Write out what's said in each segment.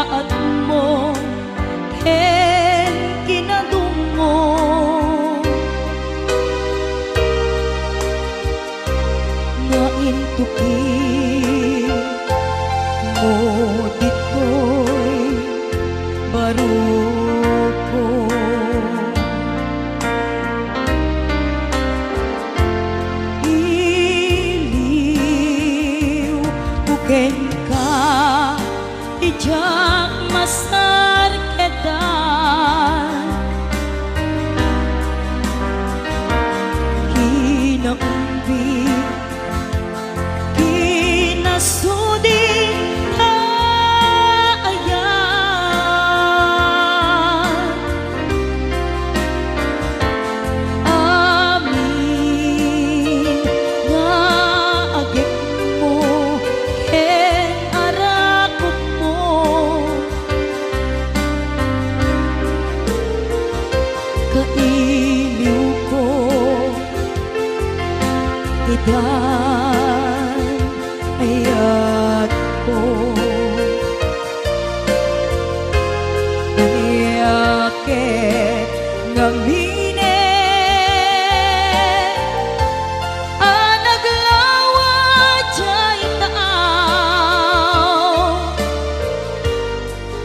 yaat mo ken kinadungo nga intuki mo ditoy baruko iliw buken ka ijak masar kedan kinaumbi kinasudi kailiw ko idan ayat ko ayake ngamine anaglawa jay taaw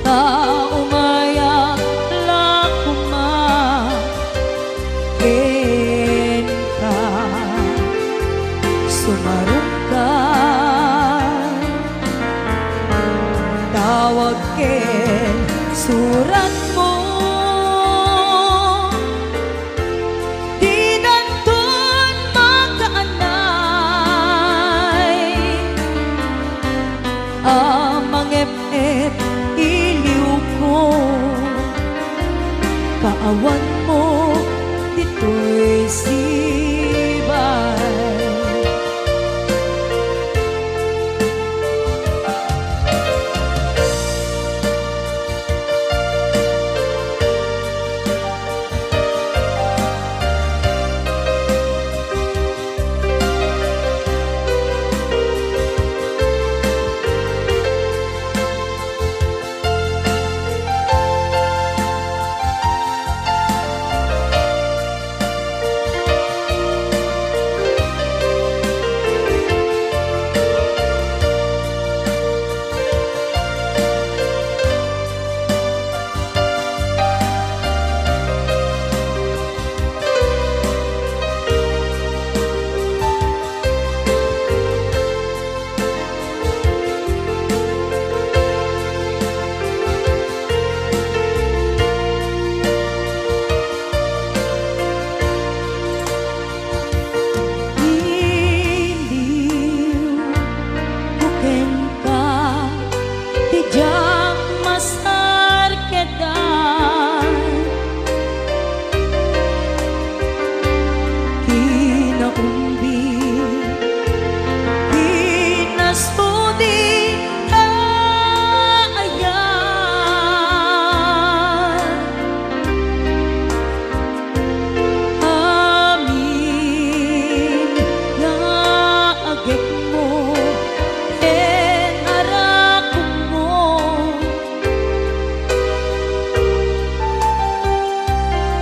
taumaya lakuma ka sumarong ka tawag ken surat mo di danton makaanay amang ep-ep iliw ko kaawan mo dito'y sibay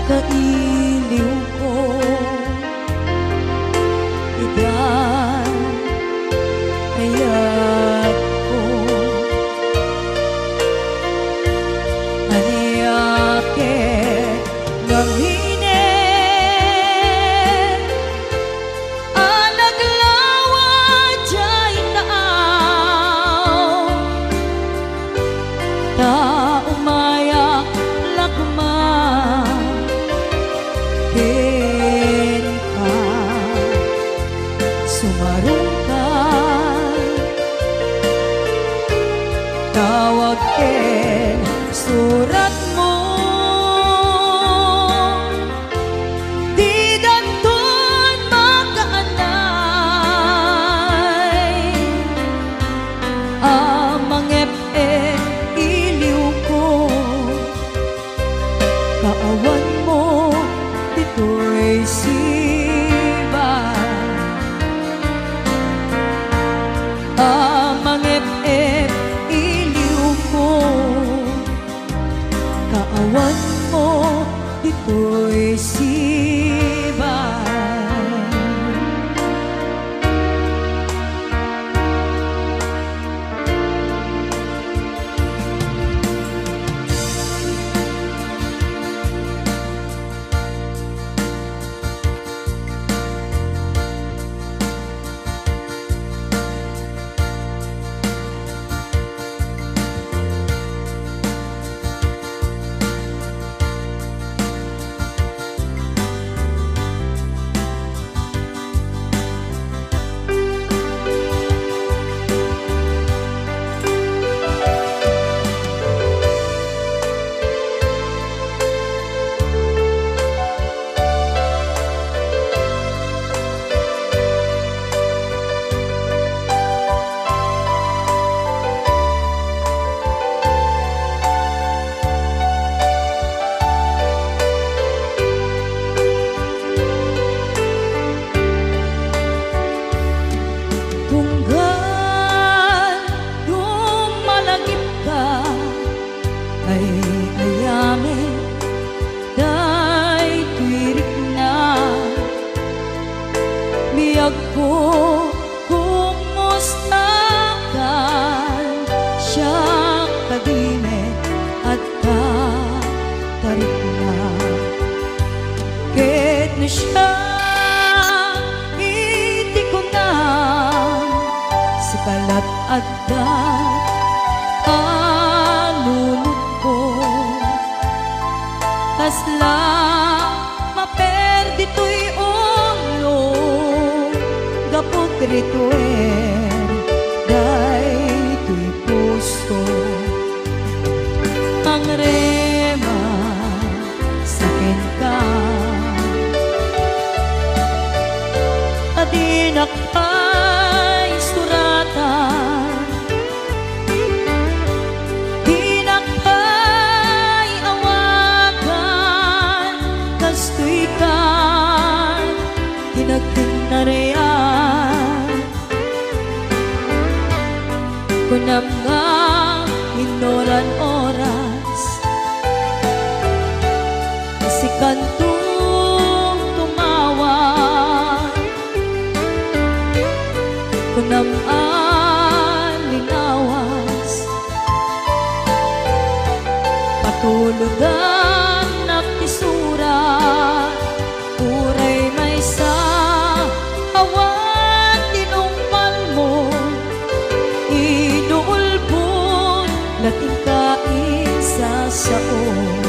kailiw ko idan ayat ko aniyake ngamine anaglawa jay taaw taumaya lakma ken ka sumarong ka tawag ken surat mo di danton makaanay amang ep-ep iliw ko kaawan mo dito'y sibay amang ep-ep iliw ko ako'y sibay. Tunggal lumalagip ka ay ayamin, day tuwirik na biyag ko kumusta ka, siya kadime at tarik na ket na siya kalat at anunod ko kasla maperdi to'y ulo gapot rituer day to'y puso ang rema sakin ka adinak dinakpay awagan kastoy ka dinagtinariyan kunam nga inoran oras si kantong tumawa kunam tulugan naktisura uray may sa awan tinungpal mo inuulbon lating kain sa saon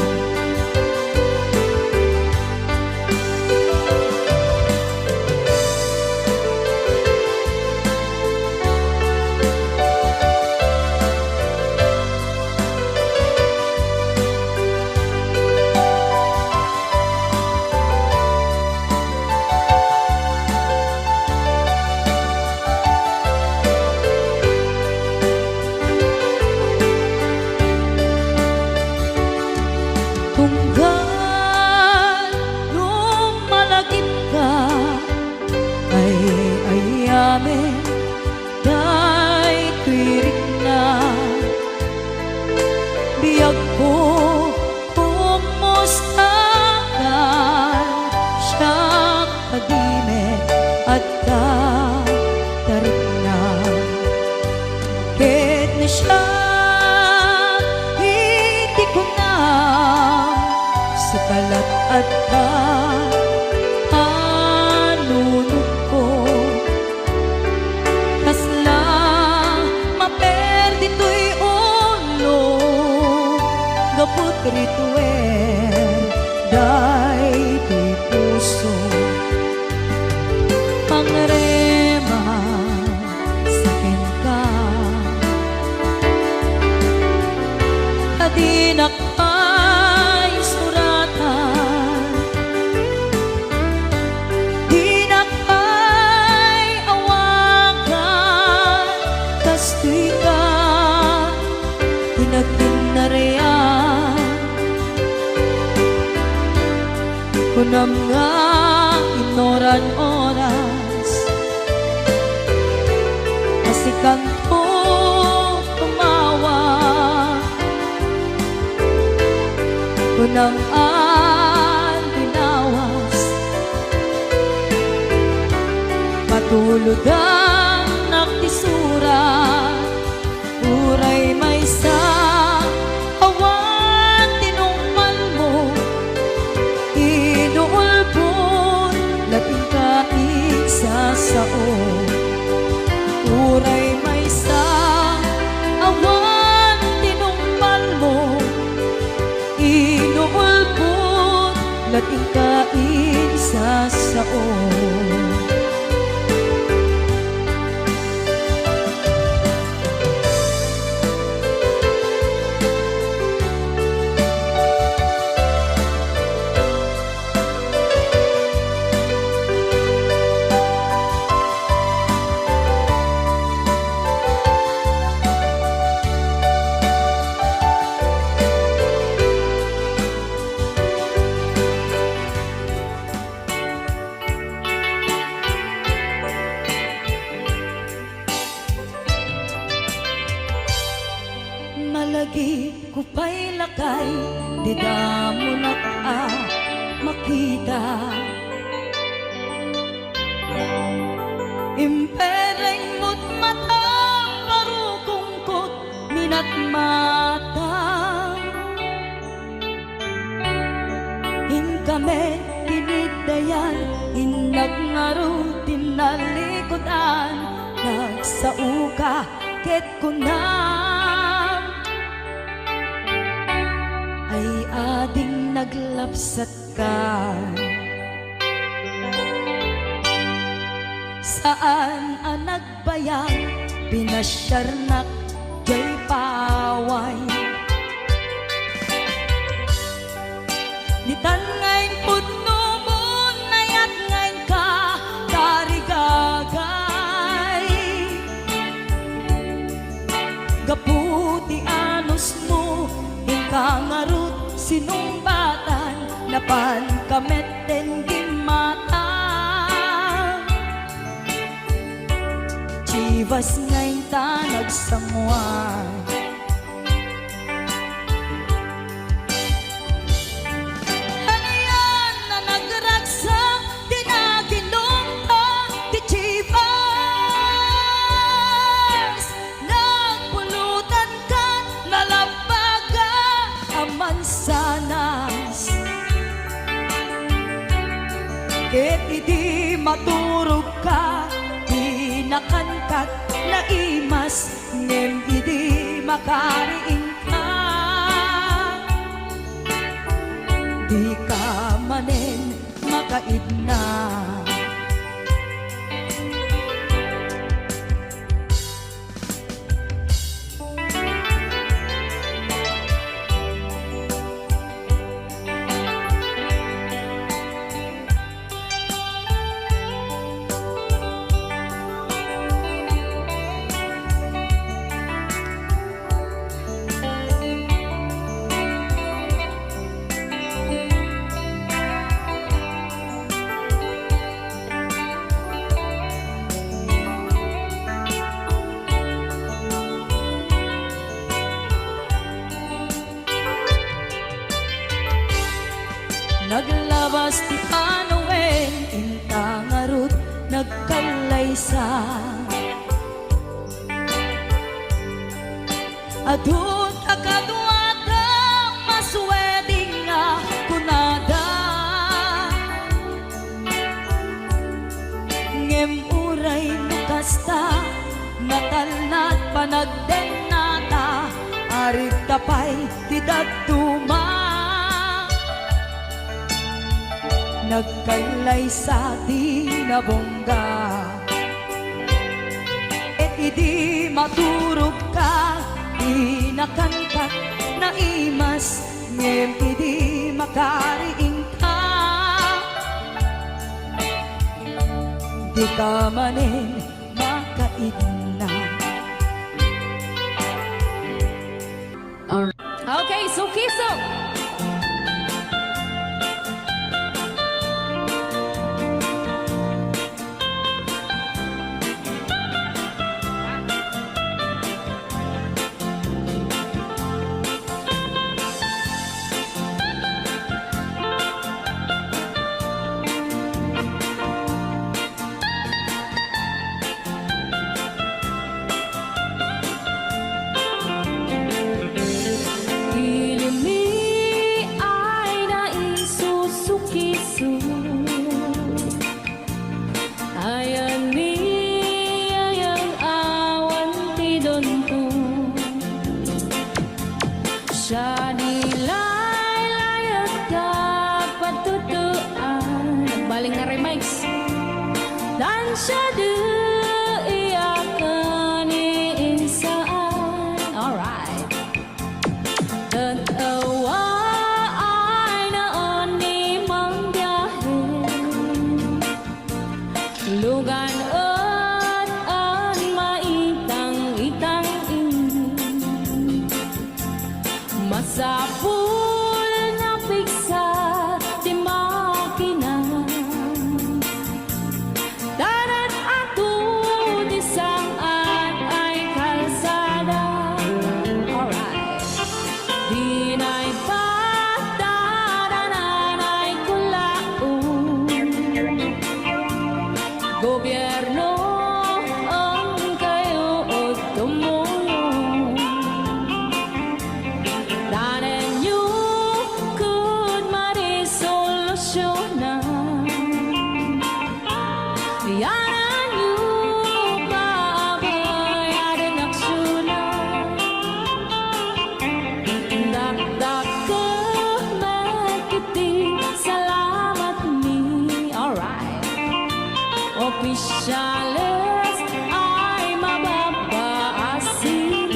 tunggal lumalagip ka ay ayamin day tuwirik na biyag ko kumusta ka siya kadime at tarik na ket na siya hindi ko na kalat at anunod ko kasla maperdi to'y ulo gapot rituer day to'y puso pangrema sakin ka adinak kunam nga inoran oras kasi kanto tumawa kunam linawas Tulod ang naktisura, uray may sa awan tinungman mo, inuulpon lating kaig sa sao. Uray may sa awan tinungman mo, inuulpon lating kaig sa sao. Malagi ko pa'y lakay, di damo na ka makita. Impereng mo't mata, parukungkot minat mata. Kami tinidayan, inagnaro tinalikodan, nagsauka ket kunam ay ading naglapsat ka. Saan ang nagbayag, pinasyarnak jay paway. Nitan ngayon putno mo, nayat ngayon ka, tarigagay. Gaputi anos mo, inkangarut sinumbatan, napan kamet den gimata. Chivas ngayon ta nagsamuan. Ket iti maturog ka, di nakankat na imas, ngem iti makariing ka. Di ka manen makaidna. Naglabas ti Panoen, intangarut nagkalaysa. Adun akaduada, masweding nga kunada. Ngem uray nukasta, natalnat panagden nata, arit tapay ti daduma. Nagkailay sa di nabongga, et idi maturog ka, di nakankat na imas, ngem idi makariing ka. Di ka manen makaidna. Okay, so kiso. Siya nila'y layas ka patutuan. Baling na remix. Dan siya iyakan iinsaan. Alright. Tatawa ay noon ni Mang Biyahe. Lugan at an maitang-itang masapul na piksa di makina. Darat ato di saan ay kalsada. Alright. Di na'y patadanan ay kulaon. Gobyerno ang kayo o tumulong. Danan nyo could marisolusyonan. Yanan nyo pabayaan aksyonan. Dakdak ka magkiti, salamat ni. Alright. Opisyales ay mababaasin.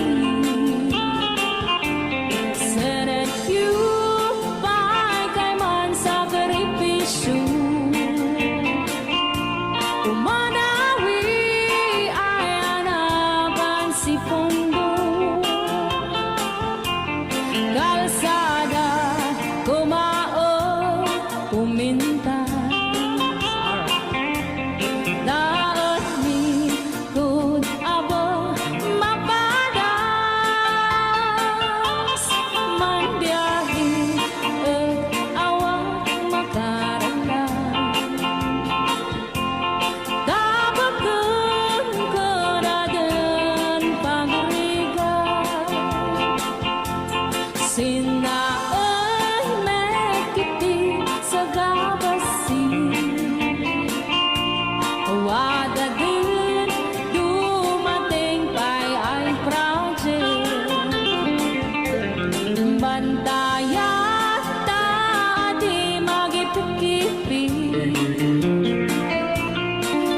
Senate you pa'y kay man sakripisyo. Umanawi ay anapan si Pondo. Kalsada, kumao, puminta. Daot ni kud abo mapadas. Man biyahe at awak makaramdam. Dabagan ko na din pagrigan. Sinaan mekiti sa gabasin. Wada din dumating pa'y ay project. Bantayan ta di magipikipik.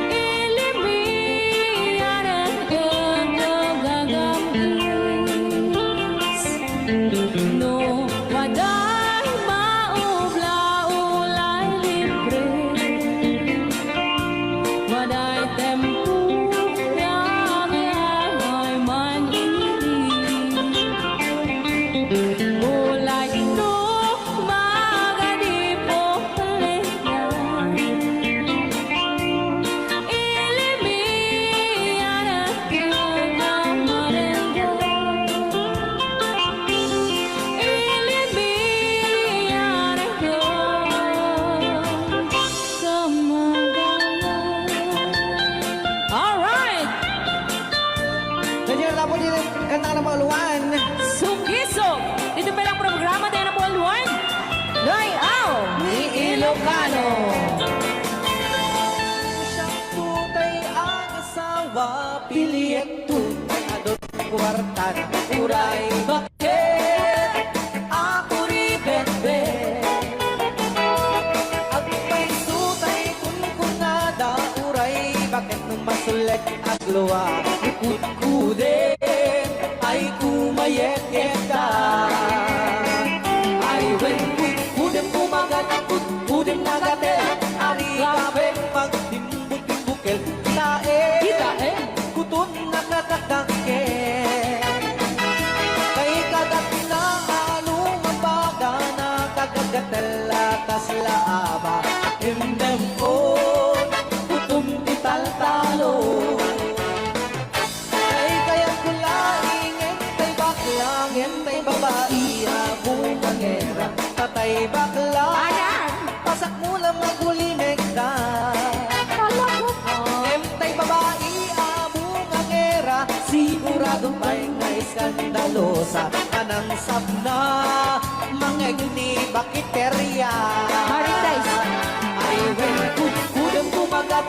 Ilimihan ang gagambis. No, waday maubla-ulay libre. Waday tempo ay man hindi. Ulay ito magadipo kalitan. Ilimihan ang gagamarenga. Ilimihan ang gagamarenga. Alright! Nandiyan na po din ang kanta ng mga luwan. Sugisog! Dito pa lang programa tayo ng Buwan-Buwan. Layaw ni Ilocano. Siyang tutay ang asawa, piliet tutay adot kwarta na uray. Bakit ako ri bebe? At may tutay kung kunada uray. Bakit nung masulit at luwa, ikut-kude ay kumayet-yet ka. Ay when kudem kumagat, kudem nagate, ari kapeng magtimbuk-timbukel. Kitae, kutun nakakakake. Kay kagat na anong mabaga, nakakagatela tas laaba. Hindem ko, kutum ital-talo. Ay kayang kulaing, entay baklang, entay babae, abong angera. Tatay bakla, pasak mo lang magulinig na. Entay babae, abong angera, sigurado pa'y nga iskandalosa. Anang sabna, mangeg ni bakiterya. Marites. Ay when kudem kumagat,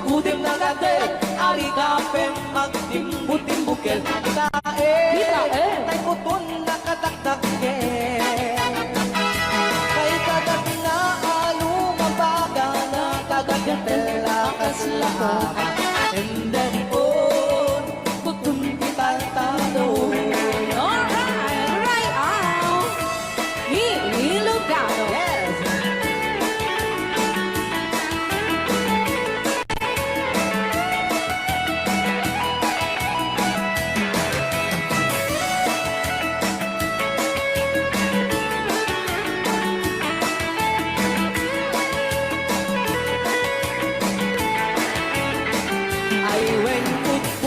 kudem nagate, ari kapeng magtimbut-timbukel. Kitae, tay puton nakataktak suka. And then on, kutun kita talo. Alright, right out. Ilocano. Yes! Ay wen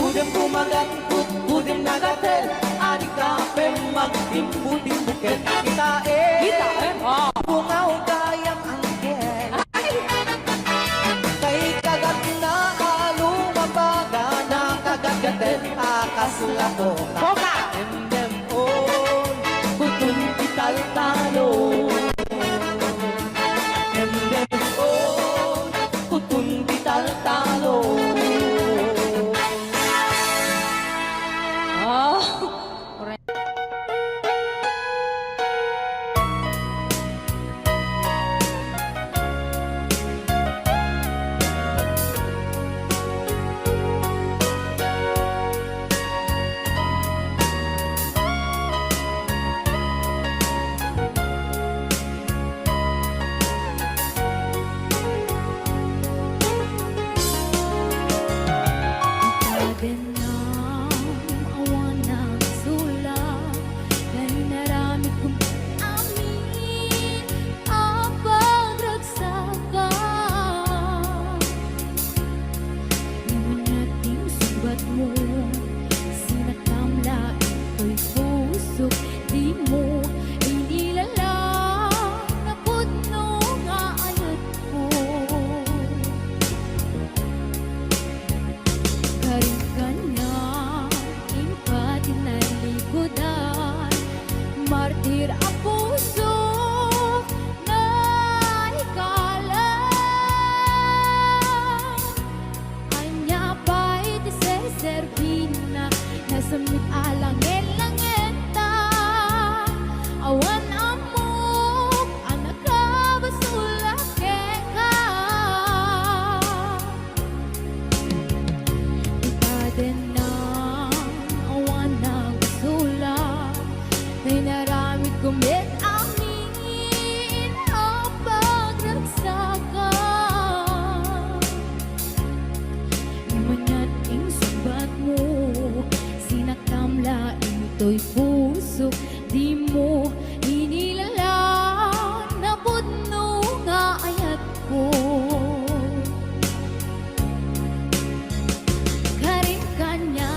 udem kumagat udem nagatel ani kape magtimbuting buket kita Kita, oh. bungaw kayang angkel kay kagat na alumabaga na kagagatel akas lato Boka. endem on kutun kital talo endem on kutun kital talo. Oh. Correct. Ganang awan ng sulak Dahil narami kong amin ang pagragsakan Ngunit nating sugat mo Sinatamla ito'y puso Di mo inilalang na puno nga ayat ko Karin ka na, impati na likodan Martir ang puso na ikalan Anya pa'y deseservina Nasamit alangin langeta Awan amok, anak ka basulak ka Ikadenang awan ng sulak Na'y naramit kumit amin ang pagragsakan Imanya't ing subat mo Sinaktamla ito'y puso Di mo inilalang na puno nga ayat ko Karin kanya,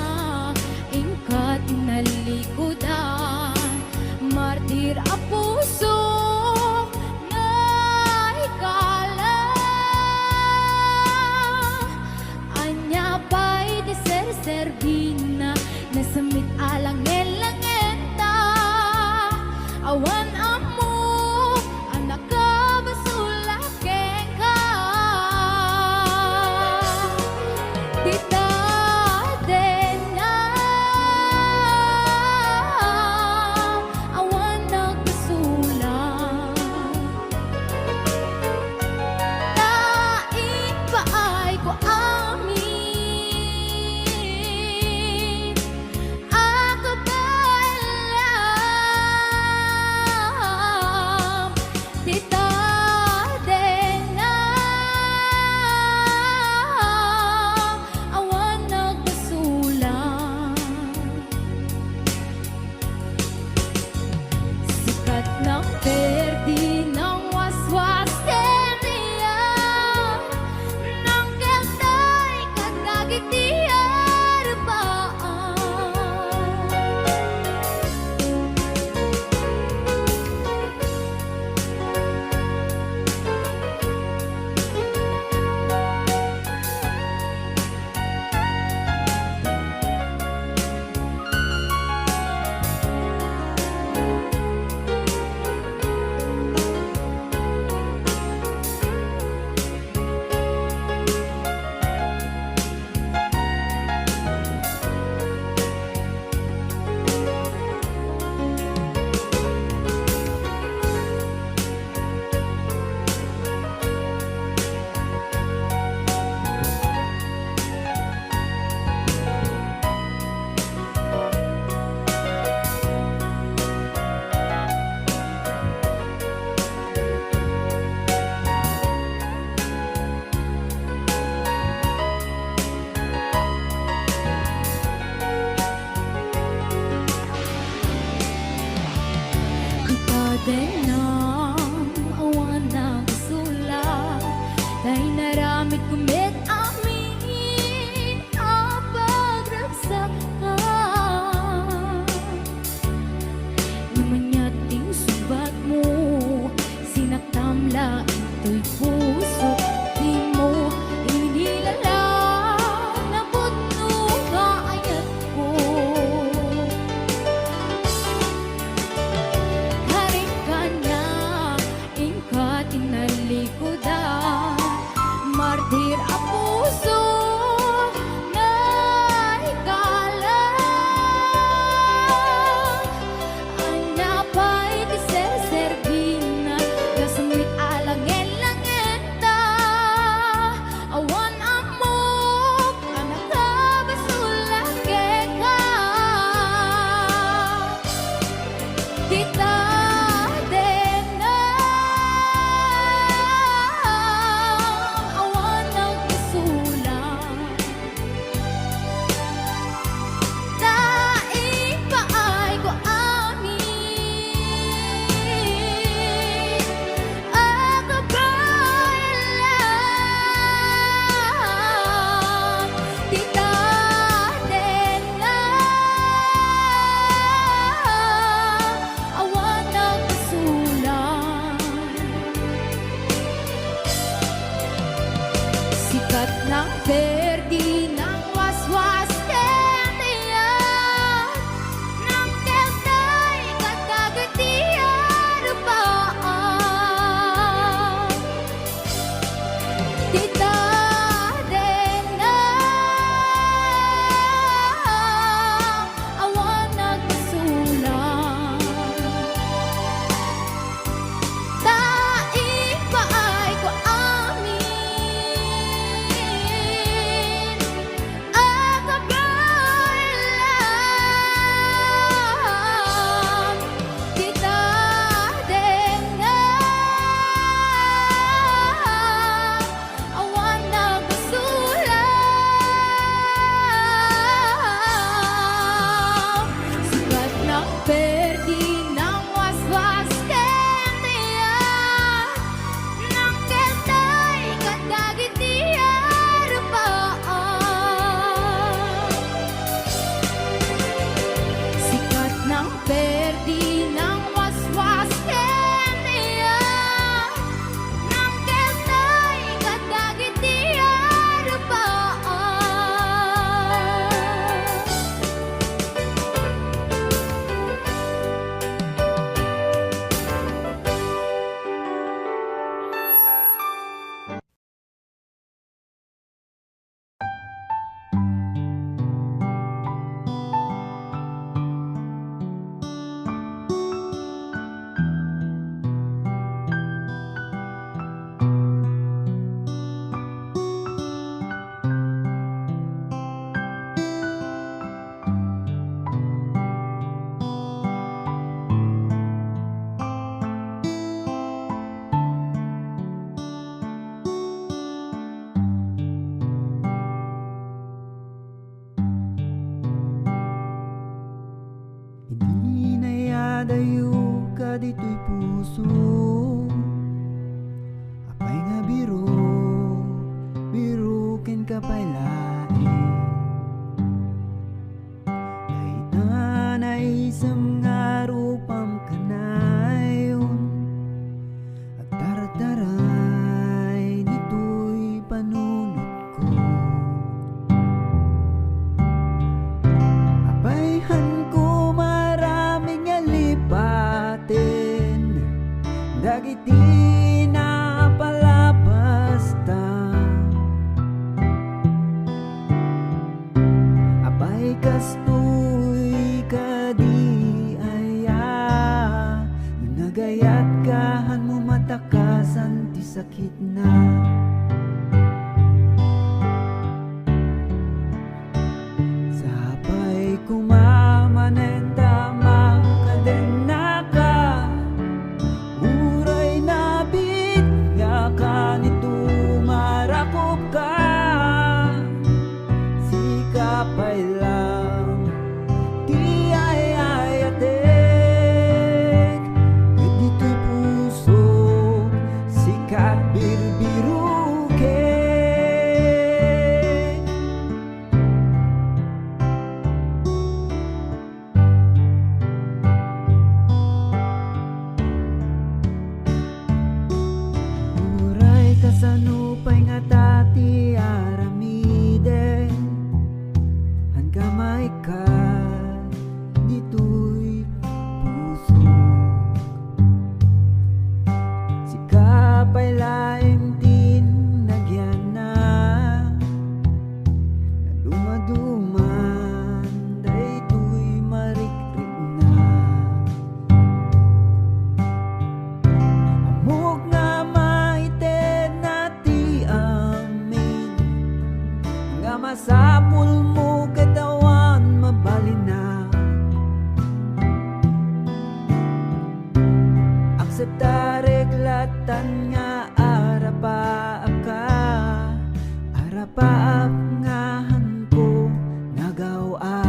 ingkat inalikodan Martir ang puso na ikalan Anya pa'y deserservina Nasamit alangin langenta Awan amok, anak ka basulak ka Tita Dena awan nagpasula Denang awan ng sula Dahil naramit kumit amin Ang pagragsakan Namanyating subat mo Sinaktamla ito'y puso Di mo inilala Naputno ka ayat ko Haring ka na Ingkat inalikodan Martir ang puso Na ikalang Anapay ti sersergina Gasumit alangen langenta Awan amok Anak ka basulake ka Kita awan ng isulang Daing paay ko amin Ang kabayan Tita Dena awan ng isulang Sikat ng perdi ng waswas kendiyan Ng keltay katagatiyan rupaan Tita Dena awan nagpasulang Daing paay ko amin Ang kabayan Tita Dena awan nagpasulang Sikat ng perdi ng waswas kendiyan Ng keltay katagitiyan rupaan Sikat ng perdi ng waswas kendiyan Ng keltay katagitiyan rupaan Hindi na yadayo ka dito'y puso Apay nga biro Birukin ka pa'y lain Kahit na isang nga rupam kanayon At tarataray dito'y panunod ko Apayhan ko maraming alipatin Dagiti na palabasta Apay kastoy kadi aya Nagayat kahan mo matakasan ti sakit na Sapay kumamanen tama kadena ka Uray nabit nga ka nito marakop ka Sikapay lang di ay ayatek Kadito sa tareglatan nga arapa ngahan ko nagawa.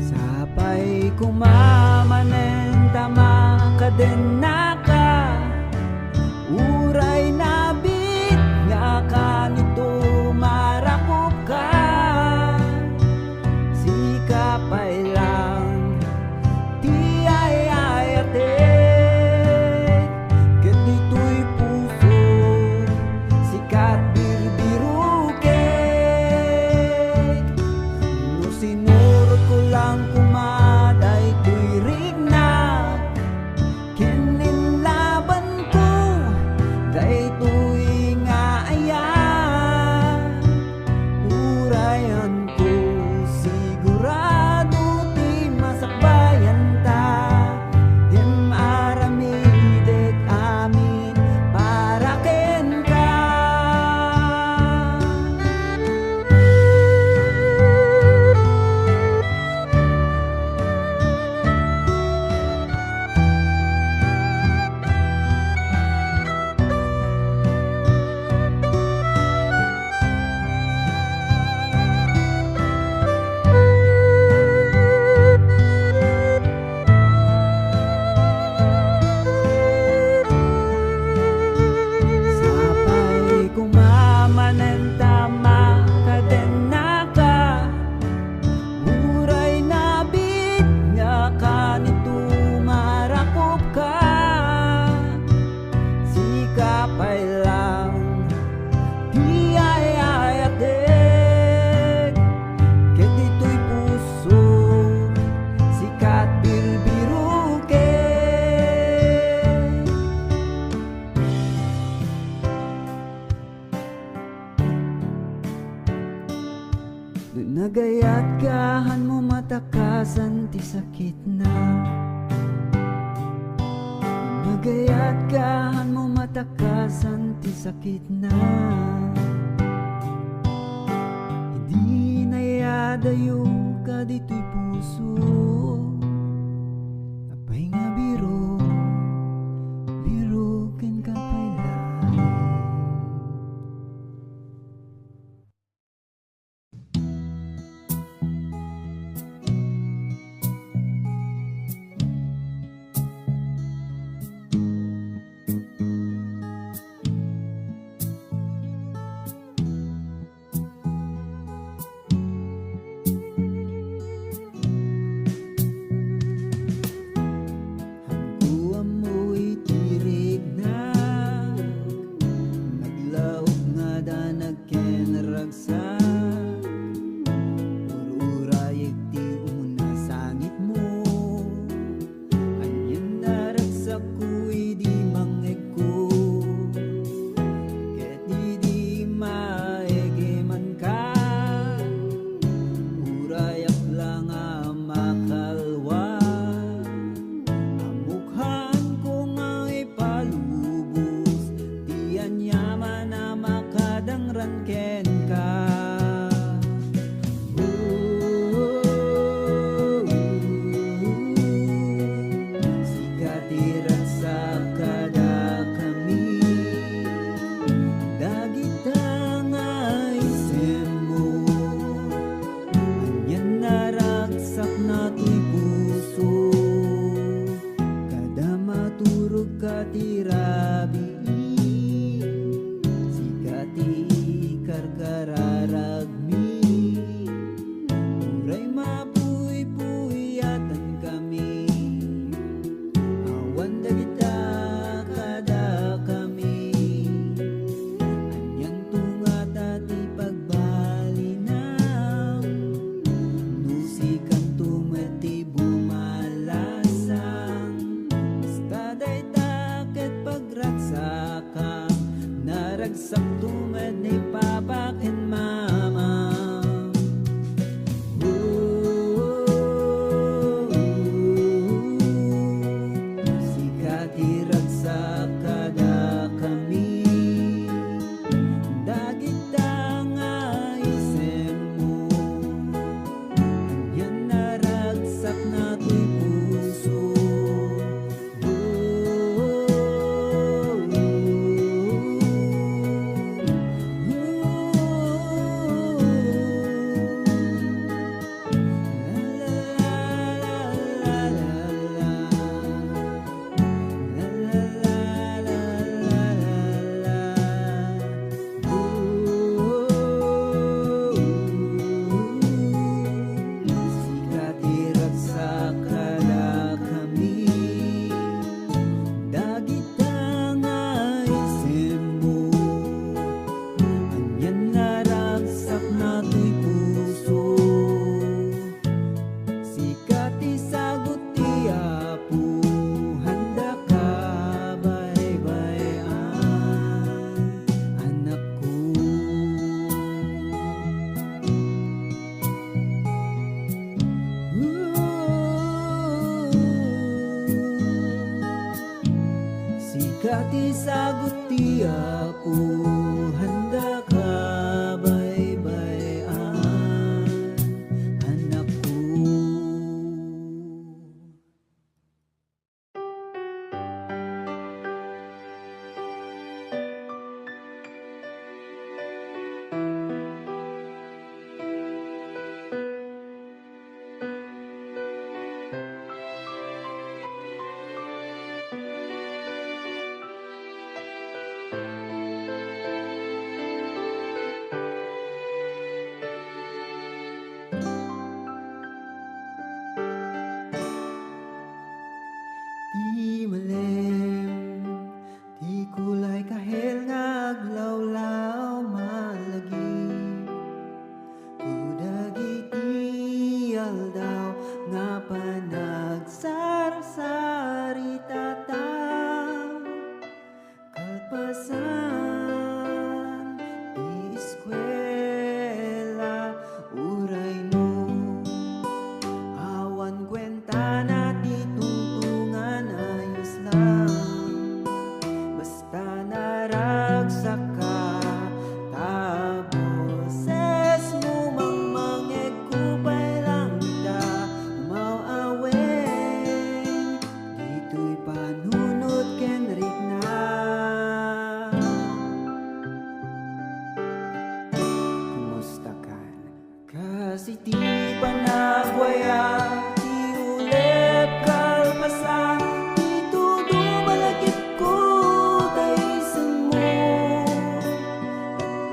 Sapay kumamanen tama ka din naka uray nabit nga kanito marakop ka. Sikapay lang di ay atik ket dito'y puso sikat birbirukek. No sinurot ko lang kumaday to'y rignak kininlaban ko day to'y nga ayan. Urayan ko sigurado ti masakbayan ta dim aramidek amin para ken ka. Sapay kumamanen tama ka din naka uray nabit nga kanito marakop ka. Sikapay lang di ay atik ket dito'y puso sikat birbirukek. Nagayat kahan mo matakasan ti sakit na. Nagayat kahan mo matakasan ti sakit na. Hindi nayadayo ka dito'y puso apay nga biro ken ka pailan. Bumalasang basta day taket Dati sagot di ako handa ka baybayan anak ko. Di malem, di kulay kahel nga aglawlaw malagi. Kudagiti aldaw nga panagsarasari tataw. Kalpasan, di eskwela, uray no. Awan kwenta na di tungtungan ayos lang. Basta naragsak ka, taboses mo mangmangeg kupay lang ita umawaweng. Dito'y panunod ken rigna. Kumusta kan? Kasi di pa nagwaya, di ulep kalpasan, dito dumalagip ko taysan mo.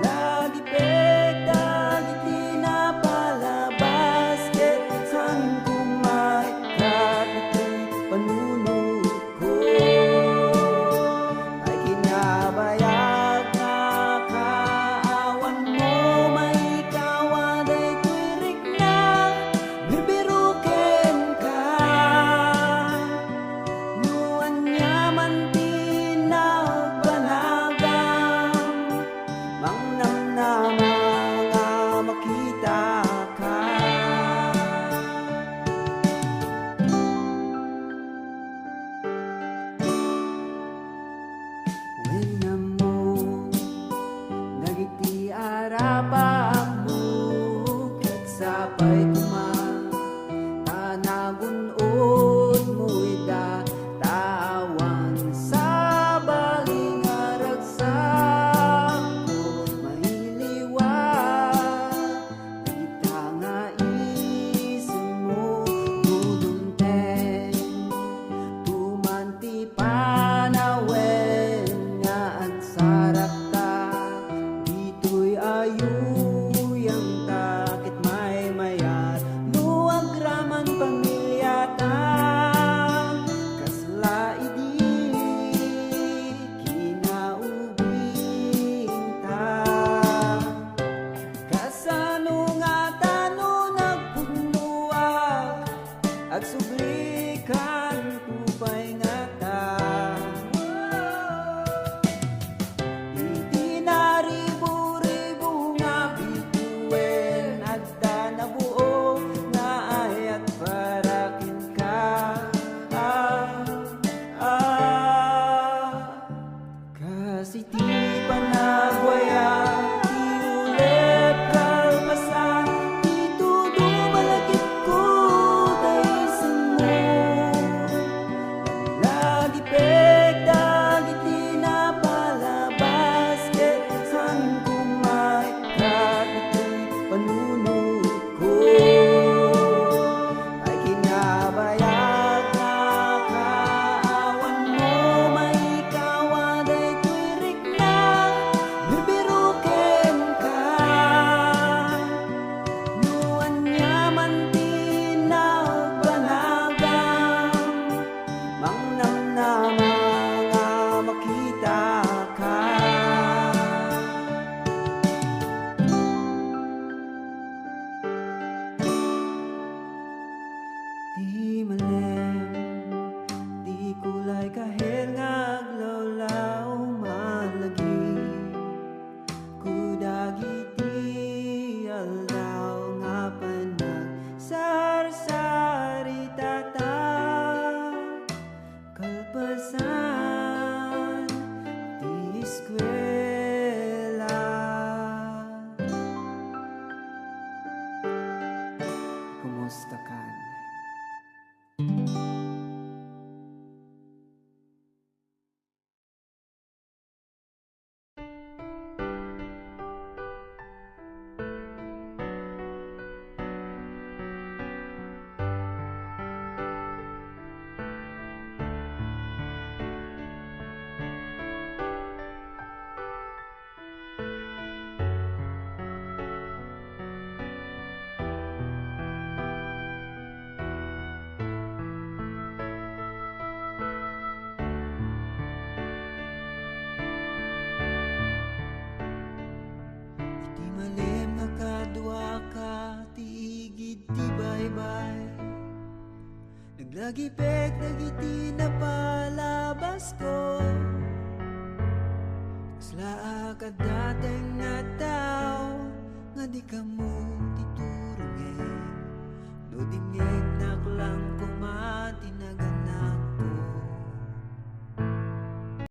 Lagi pekdagi di napalabas, ket san kumaikat ito'y panunod ko. Ay kinabayag nga kaawan mo, may kawaday ko'y rigna, bibiruken ka. Nuan yaman tinagbanagam, mangnamnama nga makita ka. Wenam mo, dagiti arapak mo, ket sapay kuma, tanagunod mo ida, tawan sa baling aragsak ko, mahiliwat, kita nga isin mo, dudunten, tumanti panawen nga agsarak ta. Dito'y ayuyang ta, ket may mayat luwag raman pamilya ta. Kasla idi kinaubing ta. Kasano nga tano nagpugnuak, agsublikan kupay nga ta. Iti naribu-ribu nga bituin, adda na buo nga ayat parakin ka. Kasi di pa nagwaya, di ulep kalpasan, dito dumalagip ko taysan mo. Lagi pekdagi di napalabas, ket san kumaikat ito'y panunod ko. Ay kinabayag nga kaawan mo, may kawaday ko'y rigna, bibiruken ka. Nuan yaman tinagbanagam, mangnamnama nga makita ka. Di malem, di kulay kahel nga aglawlaw malagi. Kudagiti aldaw nga panagsarasari tataw. Kalpasan, Dagipek, dagiti na palabas ko